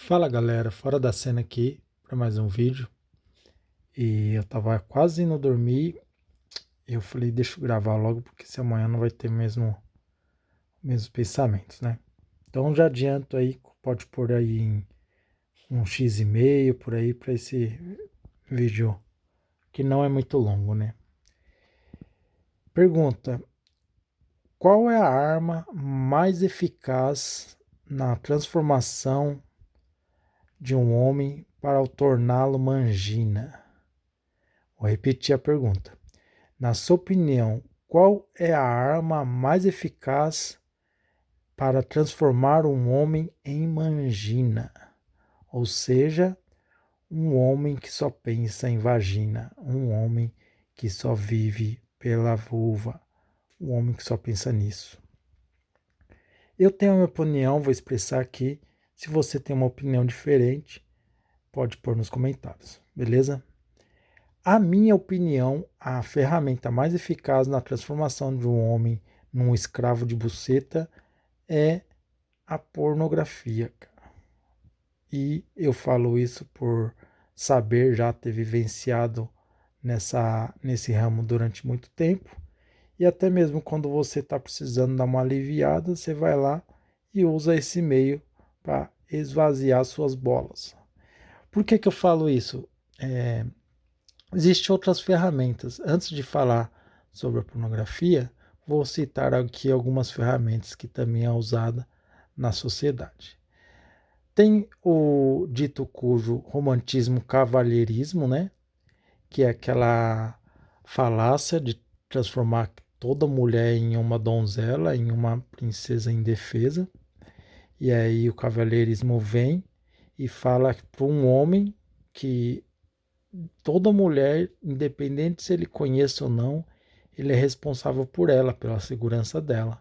Fala galera, fora da cena aqui para mais um vídeo. E eu tava quase indo dormir. E eu falei, deixa eu gravar logo, porque se amanhã não vai ter mesmo pensamentos, né? Então já adianto aí, pode pôr aí em um X e meio por aí para esse vídeo, que não é muito longo, né? Pergunta: qual é a arma mais eficaz na transformação de um homem para o torná-lo mangina? Vou repetir a pergunta. Na sua opinião, qual é a arma mais eficaz para transformar um homem em mangina? Ou seja, um homem que só pensa em vagina, um homem que só vive pela vulva, um homem que só pensa nisso. Eu tenho a minha opinião, vou expressar aqui. Se você tem uma opinião diferente, pode pôr nos comentários, beleza? A minha opinião, a ferramenta mais eficaz na transformação de um homem num escravo de buceta é a pornografia, cara. E eu falo isso por saber já ter vivenciado nesse ramo durante muito tempo. E até mesmo quando você está precisando dar uma aliviada, você vai lá e usa esse meio para esvaziar suas bolas. Por que eu falo isso? Existem outras ferramentas. Antes de falar sobre a pornografia, vou citar aqui algumas ferramentas que também é usada na sociedade. Tem o dito cujo romantismo cavalheirismo, né? Que é aquela falácia de transformar toda mulher em uma donzela, em uma princesa indefesa. E aí o cavalheirismo vem e fala para um homem que toda mulher, independente se ele conhece ou não, ele é responsável por ela, pela segurança dela.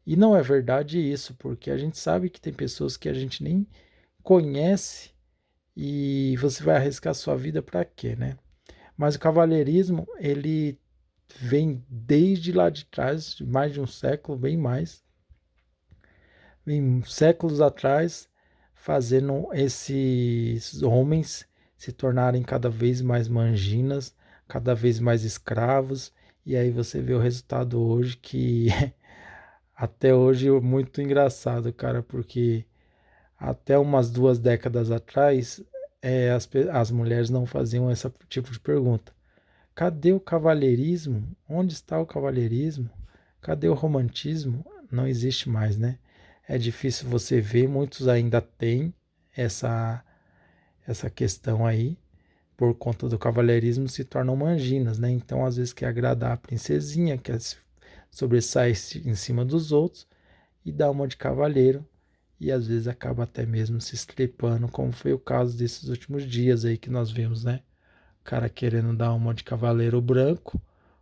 E não é verdade isso, porque a gente sabe que tem pessoas que a gente nem conhece e você vai arriscar sua vida para quê, né? Mas o cavalheirismo, ele vem desde lá de trás, de mais de um século, bem mais, vem séculos atrás, fazendo esses homens se tornarem cada vez mais manginas, cada vez mais escravos, e aí você vê o resultado hoje que até hoje é muito engraçado, cara, porque até umas 2 décadas atrás as mulheres não faziam esse tipo de pergunta. Cadê o cavalheirismo? Onde está o cavalheirismo? Cadê o romantismo? Não existe mais, né? É difícil você ver, muitos ainda têm essa, essa questão aí, por conta do cavalheirismo se tornam manginas, né? Então, às vezes, quer agradar a princesinha, quer sobressair em cima dos outros e dar uma de cavalheiro, e às vezes acaba até mesmo se estrepando, como foi o caso desses últimos dias aí que nós vimos, né? O cara querendo dar uma de cavaleiro branco,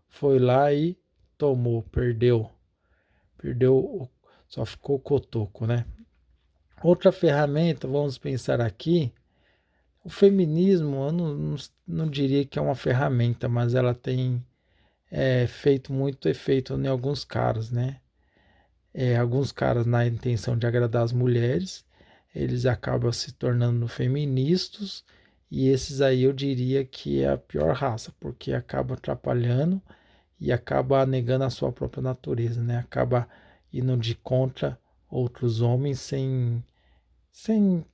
foi lá e tomou, perdeu, só ficou o cotoco, né? Outra ferramenta, vamos pensar aqui, o feminismo, eu não diria que é uma ferramenta, mas ela tem feito muito efeito em alguns caras, né? Alguns caras, na intenção de agradar as mulheres, eles acabam se tornando feministas, e esses aí eu diria que é a pior raça, porque acaba atrapalhando e acaba negando a sua própria natureza, né? Acaba indo de contra outros homens sem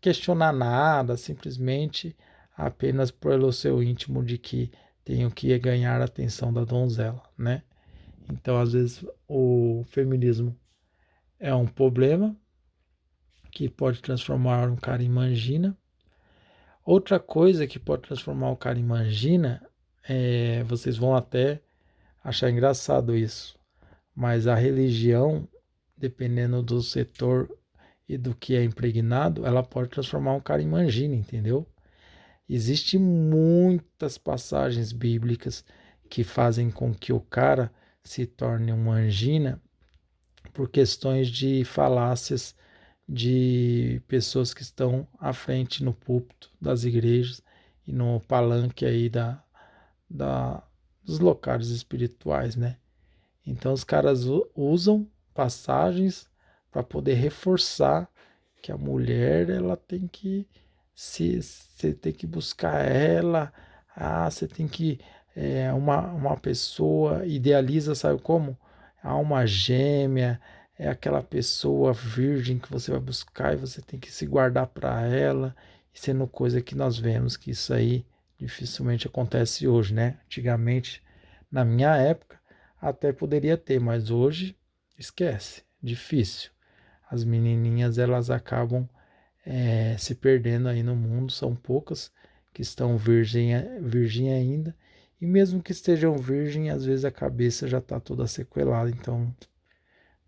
questionar nada, simplesmente apenas pelo seu íntimo de que tenho que ganhar a atenção da donzela, né? Então, às vezes, o feminismo é um problema que pode transformar um cara em mangina. Outra coisa que pode transformar o cara em mangina, vocês vão até achar engraçado isso, mas a religião, dependendo do setor e do que é impregnado, ela pode transformar um cara em mangina, entendeu? Existem muitas passagens bíblicas que fazem com que o cara se torne um mangina por questões de falácias de pessoas que estão à frente no púlpito das igrejas e no palanque aí da, dos locais espirituais, né? Então os caras usam passagens para poder reforçar que a mulher, ela tem que você tem que buscar ela, você tem que, uma pessoa idealiza, sabe como? A alma gêmea, é aquela pessoa virgem que você vai buscar e você tem que se guardar para ela, sendo coisa que nós vemos que isso aí dificilmente acontece hoje, né? Antigamente, na minha época, até poderia ter, mas hoje esquece, difícil. As menininhas, elas acabam se perdendo aí no mundo, são poucas que estão virgem ainda, e mesmo que estejam virgem, às vezes a cabeça já está toda sequelada, então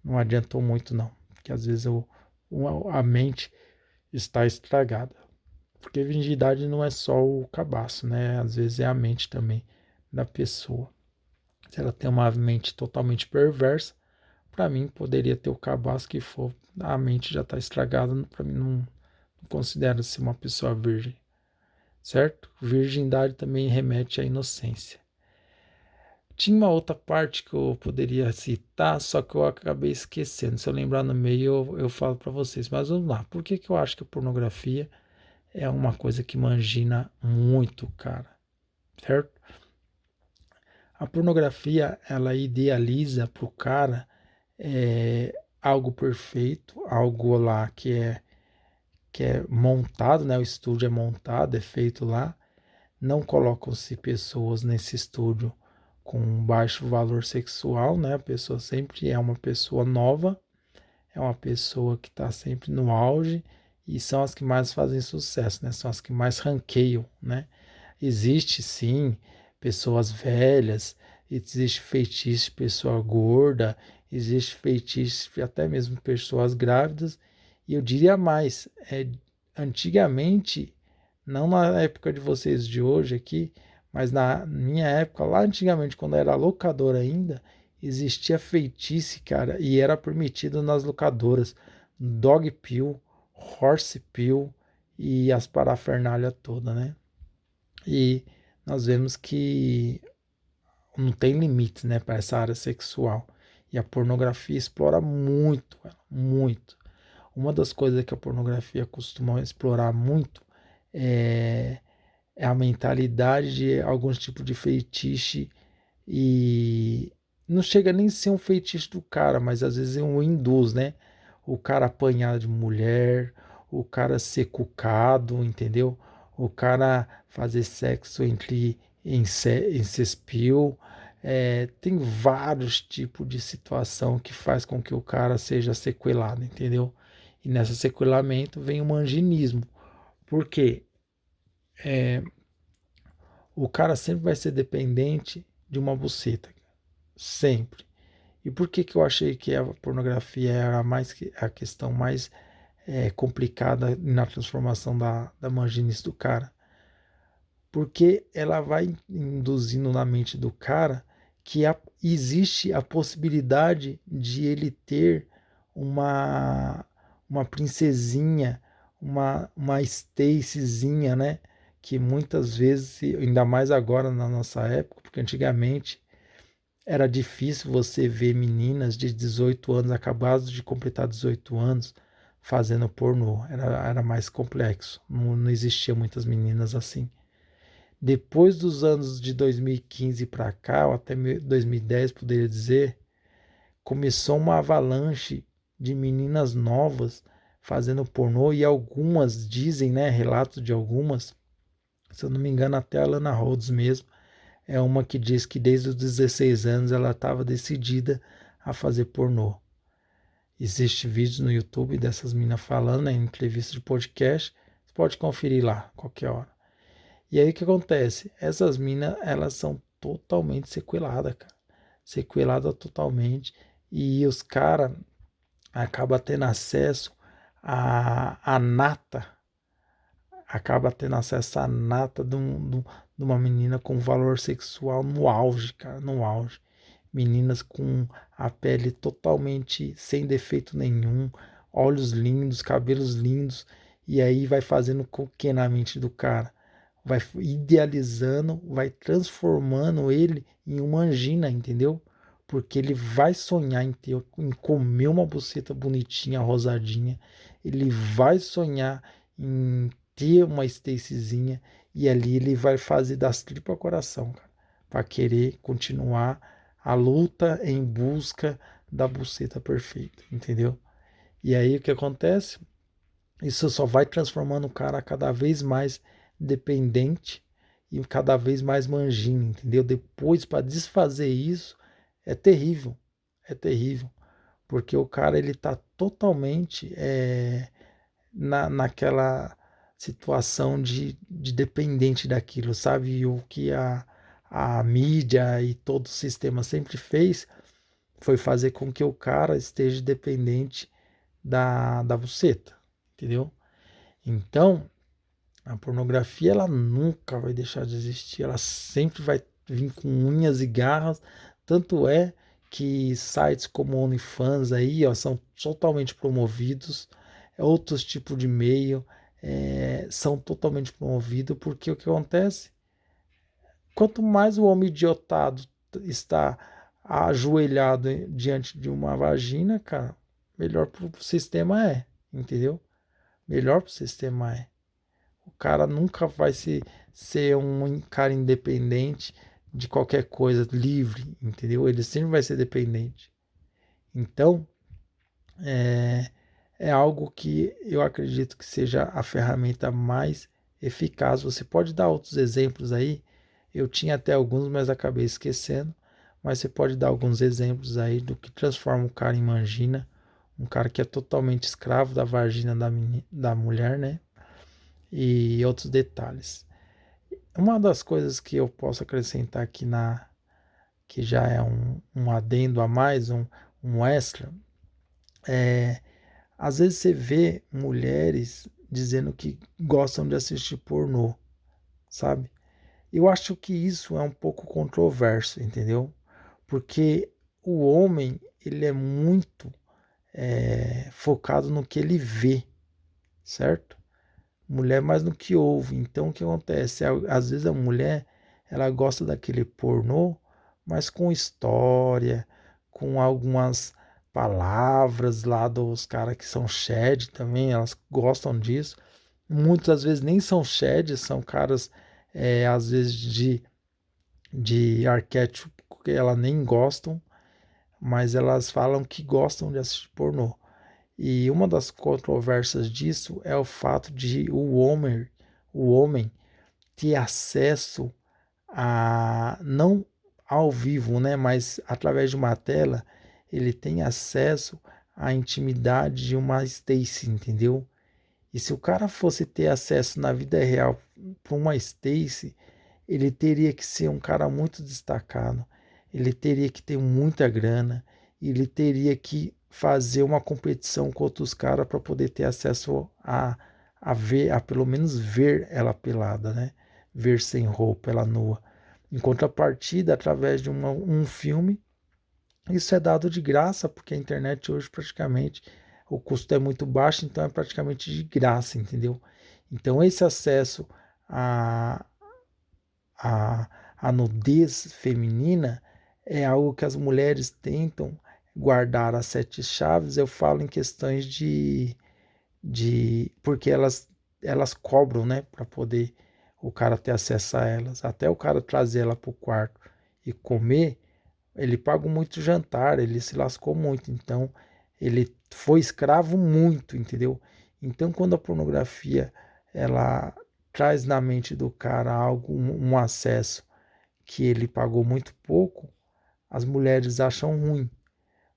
não adiantou muito não, porque às vezes a mente está estragada, porque virgindade não é só o cabaço, né? Às vezes é a mente também da pessoa. Se ela tem uma mente totalmente perversa, para mim poderia ter o cabaço que for, a mente já está estragada, para mim não considera-se uma pessoa virgem, certo? Virgindade também remete à inocência. Tinha uma outra parte que eu poderia citar, só que eu acabei esquecendo. Se eu lembrar no meio, eu falo para vocês. Mas vamos lá. Por que eu acho que a pornografia é uma coisa que mangina muito, cara? Certo? A pornografia, ela idealiza pro cara algo perfeito, algo lá que é montado, né? O estúdio é montado, é feito lá. Não colocam-se pessoas nesse estúdio com baixo valor sexual, né? A pessoa sempre é uma pessoa nova, é uma pessoa que está sempre no auge e são as que mais fazem sucesso, né? São as que mais ranqueiam, né? Existe sim pessoas velhas, existe feitiço de pessoa gorda, existe feitiço até mesmo pessoas grávidas, e eu diria mais, antigamente, não na época de vocês de hoje aqui, mas na minha época, lá antigamente, quando era locadora ainda, existia feitiço, cara, e era permitido nas locadoras. Dog pill, horse pill e as parafernália toda, né? E nós vemos que não tem limites, né, para essa área sexual. E a pornografia explora muito, muito. Uma das coisas que a pornografia costuma explorar muito é, é a mentalidade de alguns tipos de feitiço e não chega nem a ser um feitiço do cara, mas às vezes é um induz, né? O cara apanhar de mulher, o cara ser cucado, entendeu? O cara fazer sexo entre incespio. Tem vários tipos de situação que faz com que o cara seja sequelado, entendeu? E nesse sequelamento vem o manginismo. Por quê? O cara sempre vai ser dependente de uma buceta. Sempre. E por que eu achei que a pornografia era a questão mais complicada na transformação da manginice do cara? Porque ela vai induzindo na mente do cara que existe a possibilidade de ele ter uma, uma princesinha, uma Stacyzinha, né? Que muitas vezes, ainda mais agora na nossa época, porque antigamente era difícil você ver meninas de 18 anos, acabadas de completar 18 anos, fazendo pornô. Era mais complexo. Não existia muitas meninas assim. Depois dos anos de 2015 para cá, ou até 2010, poderia dizer, começou uma avalanche de meninas novas fazendo pornô e algumas dizem, né, relatos de algumas, se eu não me engano, até a Lana Rhoades mesmo, é uma que diz que desde os 16 anos ela estava decidida a fazer pornô. Existe vídeos no YouTube dessas meninas falando, né, em entrevista de podcast, você pode conferir lá, qualquer hora. E aí o que acontece? Essas minas, elas são totalmente sequeladas, cara. Sequelada totalmente. E os caras acabam tendo acesso à nata, acaba tendo acesso à nata de uma menina com valor sexual no auge, cara, no auge. Meninas com a pele totalmente sem defeito nenhum, olhos lindos, cabelos lindos, e aí vai fazendo com que na mente do cara? Vai idealizando, vai transformando ele em uma angina, entendeu? porque ele vai sonhar em comer uma buceta bonitinha, rosadinha, ele vai sonhar em ter uma Stacyzinha, e ali ele vai fazer das tripas coração, cara, para querer continuar a luta em busca da buceta perfeita, entendeu? E aí o que acontece? Isso só vai transformando o cara cada vez mais dependente e cada vez mais manjinho, entendeu? Depois, para desfazer isso, é terrível. É terrível. Porque o cara, ele tá totalmente naquela situação de dependente daquilo, sabe? E o que a mídia e todo o sistema sempre fez foi fazer com que o cara esteja dependente da buceta, entendeu? Então, a pornografia ela nunca vai deixar de existir, ela sempre vai vir com unhas e garras, tanto é que sites como OnlyFans aí, ó, são totalmente promovidos, outros tipos de e-mail são totalmente promovidos, porque o que acontece? Quanto mais o homem idiotado está ajoelhado diante de uma vagina, cara, melhor pro sistema entendeu? Melhor pro sistema é. O cara nunca vai ser um cara independente de qualquer coisa, livre, entendeu? Ele sempre vai ser dependente. Então, é, é algo que eu acredito que seja a ferramenta mais eficaz. Você pode dar outros exemplos aí. Eu tinha até alguns, mas acabei esquecendo. Mas você pode dar alguns exemplos aí do que transforma o cara em mangina. Um cara que é totalmente escravo da vagina da mulher, né? E outros detalhes. Uma das coisas que eu posso acrescentar aqui que já é um adendo a mais, um extra, é às vezes você vê mulheres dizendo que gostam de assistir pornô, sabe? Eu acho que isso é um pouco controverso, entendeu? Porque o homem, ele é muito focado no que ele vê, certo? Mulher mais no que ouve. Então o que acontece? Às vezes a mulher ela gosta daquele pornô, mas com história, com algumas palavras lá dos caras que são shed também, elas gostam disso. Muitas vezes nem são shed, são caras às vezes de arquétipo que elas nem gostam, mas elas falam que gostam de assistir pornô. E uma das controvérsias disso é o fato de o homem ter acesso a não ao vivo, né, mas através de uma tela, ele tem acesso à intimidade de uma Stacy, entendeu? E se o cara fosse ter acesso na vida real para uma Stacy, ele teria que ser um cara muito destacado, ele teria que ter muita grana, ele teria que fazer uma competição com outros caras para poder ter acesso a ver, a pelo menos ver ela pelada, né? Ver sem roupa, ela nua. Em contrapartida, através de um filme, isso é dado de graça, porque a internet hoje praticamente o custo é muito baixo, então é praticamente de graça, entendeu? Então esse acesso a, a, a nudez feminina é algo que as mulheres tentam guardar as sete chaves. Eu falo em questões de porque elas cobram, né, para poder o cara ter acesso a elas. Até o cara trazer ela para o quarto e comer, ele paga muito jantar, ele se lascou muito, então ele foi escravo muito, entendeu? Então quando a pornografia ela traz na mente do cara algo, um acesso que ele pagou muito pouco, as mulheres acham ruim.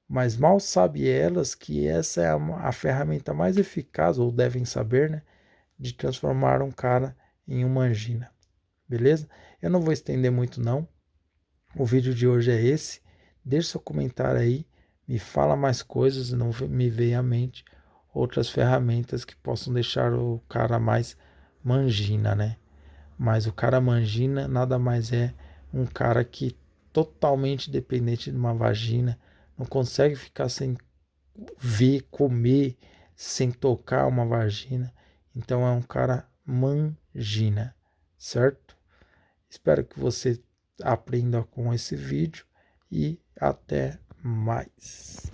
Mas mal sabe elas que essa é a ferramenta mais eficaz, ou devem saber, né, de transformar um cara em uma angina. Beleza? Eu não vou estender muito não. O vídeo de hoje é esse. Deixe seu comentário aí, me fala mais coisas, não me veio à mente outras ferramentas que possam deixar o cara mais mangina, né? Mas o cara mangina nada mais é um cara que totalmente dependente de uma vagina, não consegue ficar sem ver, comer, sem tocar uma vagina. Então é um cara mangina, certo? Espero que você aprenda com esse vídeo e até mais.